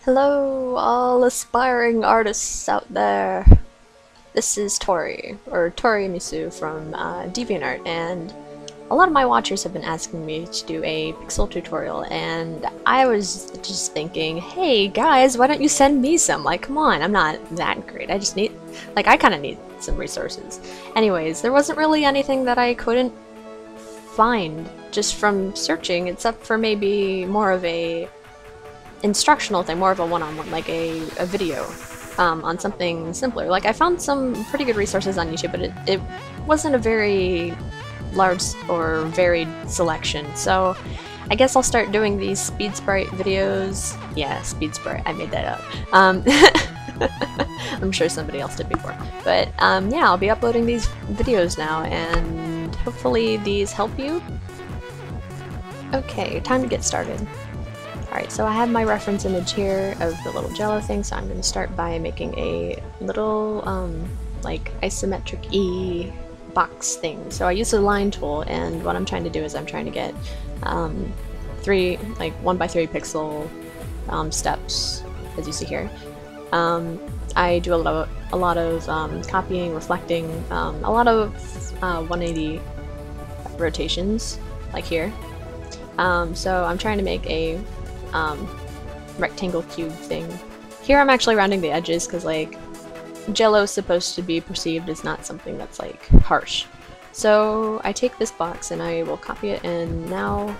Hello, all aspiring artists out there. This is Tori, or Tori Misu from DeviantArt, and a lot of my watchers have been asking me to do a pixel tutorial, and I was just thinking, hey guys, why don't you send me some? Like, come on, I'm not that great. I just need, like, I kind of need some resources. Anyways, there wasn't really anything that I couldn't find just from searching, except for maybe more of a instructional thing, more of a one-on-one, like a video on something simpler. Like, I found some pretty good resources on YouTube, but it wasn't a very large or varied selection, so I guess I'll start doing these speed sprite videos. Yeah, speed sprite, I made that up. I'm sure somebody else did before. But yeah, I'll be uploading these videos now, and hopefully these help you. Okay, time to get started. Alright, so I have my reference image here of the little jello thing, so I'm going to start by making a little, like, isometric-y box thing. So I use the line tool, and what I'm trying to do is I'm trying to get 1 by 3 pixel steps, as you see here. I do a lot of copying, reflecting, a lot of 180 rotations, like here. So I'm trying to make a rectangle cube thing. Here I'm actually rounding the edges because, like, jello is supposed to be perceived as not something that's, like, harsh. So I take this box and I will copy it, and now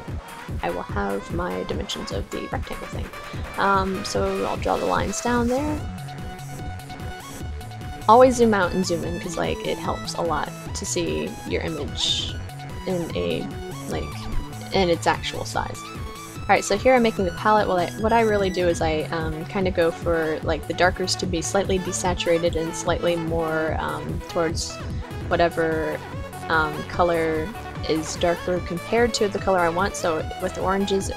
I will have my dimensions of the rectangle thing. So I'll draw the lines down there. Always zoom out and zoom in because, like, it helps a lot to see your image in in its actual size. Alright, so here I'm making the palette. What I really do is I kind of go for, like, the darkers to be slightly desaturated and slightly more towards whatever color is darker compared to the color I want. So with the oranges,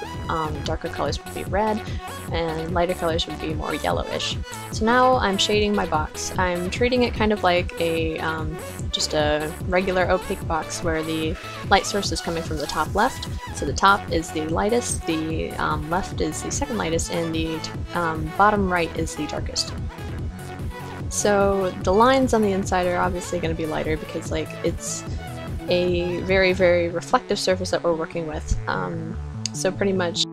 darker colors would be red, and lighter colors would be more yellowish. So now I'm shading my box. I'm treating it kind of like a just a regular opaque box where the light source is coming from the top left. So the top is the lightest, the left is the second lightest, and the bottom right is the darkest. So the lines on the inside are obviously going to be lighter because, like, it's a very, very reflective surface that we're working with. So pretty much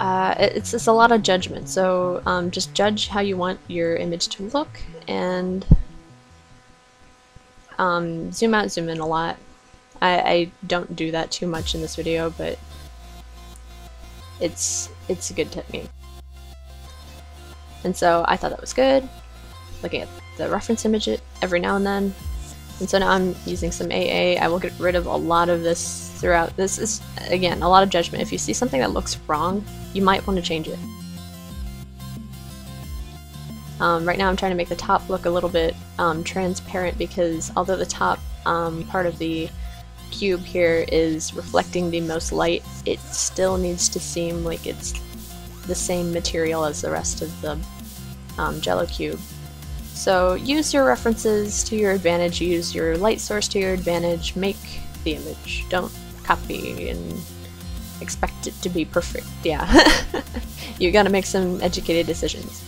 it's just a lot of judgment. So just judge how you want your image to look, and zoom out, zoom in a lot. I don't do that too much in this video, but it's a good technique. And so I thought that was good, looking at the reference image every now and then. And so now I'm using some AA. I will get rid of a lot of this throughout. This is, again, a lot of judgment. If you see something that looks wrong, you might want to change it. Right now I'm trying to make the top look a little bit transparent, because although the top part of the cube here is reflecting the most light, it still needs to seem like it's the same material as the rest of the jello cube. So use your references to your advantage, use your light source to your advantage, make the image. Don't copy and expect it to be perfect. Yeah, you gotta make some educated decisions.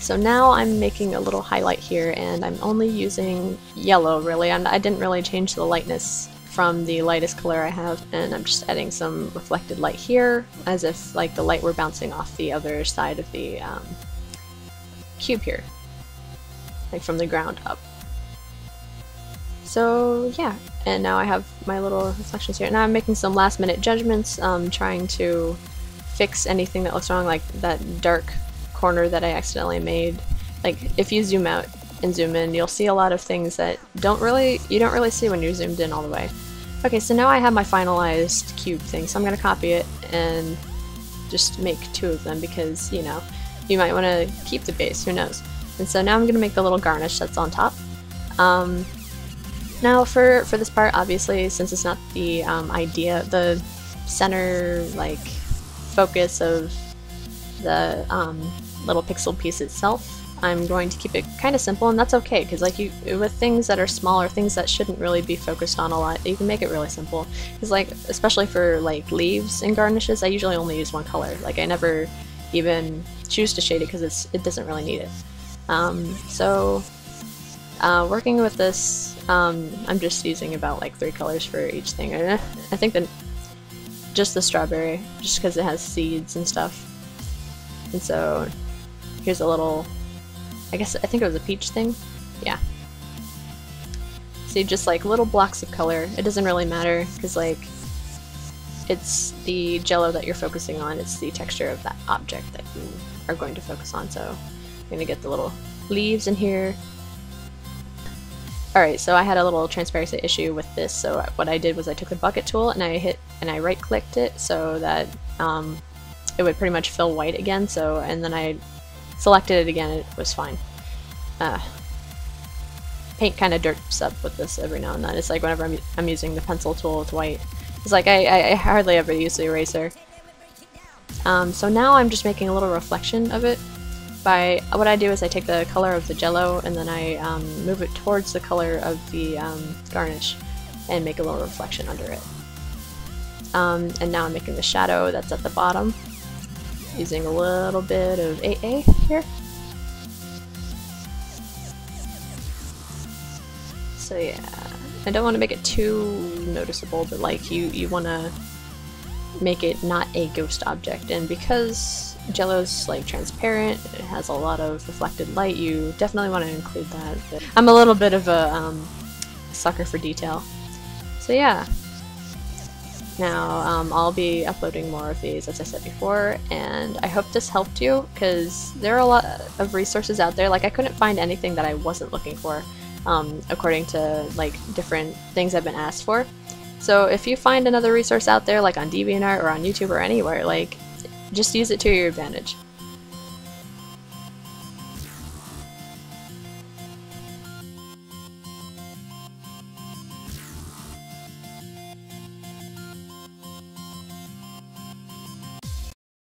So now I'm making a little highlight here, and I'm only using yellow, really. I didn't really change the lightness from the lightest color I have, and I'm just adding some reflected light here, as if, like, the light were bouncing off the other side of the cube here, like from the ground up. So yeah, and now I have my little reflections here. Now I'm making some last minute judgments, trying to fix anything that looks wrong, like that dark corner that I accidentally made. Like, if you zoom out and zoom in, you'll see a lot of things that you don't really see when you're zoomed in all the way. Okay, so now I have my finalized cube thing, so I'm gonna copy it and just make 2 of them, because, you know, you might want to keep the base, who knows. And so now I'm gonna make the little garnish that's on top. Now for this part, obviously, since it's not the the center, like, focus of the little pixel piece itself, I'm going to keep it kind of simple, and that's okay, because like with things that are smaller, things that shouldn't really be focused on a lot, you can make it really simple. Because like, especially for like leaves and garnishes, I usually only use one color. Like I never even choose to shade it because it doesn't really need it. Working with this, I'm just using about like 3 colors for each thing. I think that just the strawberry, just because it has seeds and stuff. And so here's a little, I think it was a peach thing. Yeah. See, just like little blocks of color. It doesn't really matter because like it's the jello that you're focusing on. It's the texture of that object that you are going to focus on. So I'm gonna get the little leaves in here. Alright, so I had a little transparency issue with this, so what I did was I took the bucket tool and I right clicked it so that it would pretty much fill white again, and then I selected it again and it was fine. Paint kind of derps up with this every now and then. It's like whenever I'm using the pencil tool with white. It's like I hardly ever use the eraser. So now I'm just making a little reflection of it. What I do is I take the color of the jello and then I move it towards the color of the garnish and make a little reflection under it. And now I'm making the shadow that's at the bottom using a little bit of AA here. So yeah, I don't want to make it too noticeable, but like you want to make it not a ghost object, and because jello's like transparent, it has a lot of reflected light, you definitely want to include that. But I'm a little bit of a sucker for detail. So yeah, now I'll be uploading more of these as I said before, and I hope this helped you because there are a lot of resources out there. Like I couldn't find anything that I wasn't looking for according to like different things I've been asked for. So if you find another resource out there, like on DeviantArt or on YouTube or anywhere, like just use it to your advantage.